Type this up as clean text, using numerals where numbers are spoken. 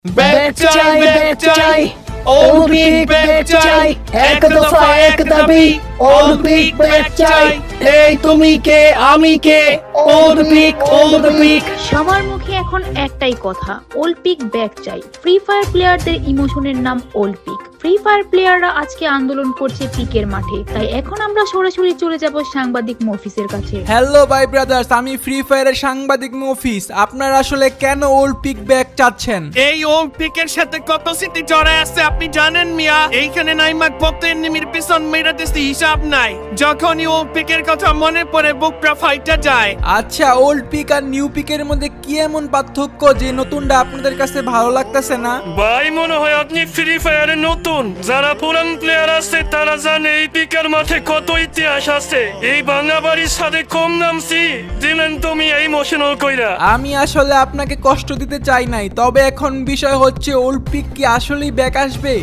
Back চাই Olympic back চাই, এক দফা এক দাবি অলিম্পিক ব্যাক চাই। এই তুমি কে আমি কে, অলিম্পিক। সবার মুখে এখন একটাই কথা, অলিম্পিক ব্যাক চাই। ফ্রি ফায়ার প্লেয়ারদের ইমোশনের নাম অলিম্পিক। ফ্রি ফায়ার প্লেয়াররা আজকে আন্দোলন করছে পিকের মাঠে, তাই এখন আমরা সরাসরি চলে যাব সাংবাদিক মফিসের কাছে। হ্যালো ভাই ব্রাদার্স, আমি ফ্রি ফায়ারের সাংবাদিক মফিস। আপনারা আসলে কেন অলিম্পিক ব্যাক চাচ্ছেন? এই অলিম্পিকের সাথে কত স্মৃতি জড়ায় আছে আপনি জানেন মিয়া? এইখানে নাইমাক পথে নিমির পিছন মেরাতেছি হিসাব নাই। যখনই অলিম্পিকের কথা মনে পড়ে বুকটা ফাইটা যায়। আচ্ছা, ওল্ড পিক আর নিউ পিকের মধ্যে কি এমন পার্থক্য যে নতুনটা আপনাদের কাছে ভালো লাগতেছে না? ভাই মনে হয় আপনি ফ্রি ফায়ারে নতুন। যারা পুরান প্লেয়ার আছে তারা জানে এই পিকের মাঠে কত ইতিহাস আছে। এই বাংলা বাড়ির সাথে কম নামছি দিলেন তুমি এই ইমোশনাল কইরা। আমি আসলে আপনাকে কষ্ট দিতে চাই নাই, তবে এখন বিষয় হচ্ছে ওল্ড পিক কি আসলেই ব্যাক আসবে?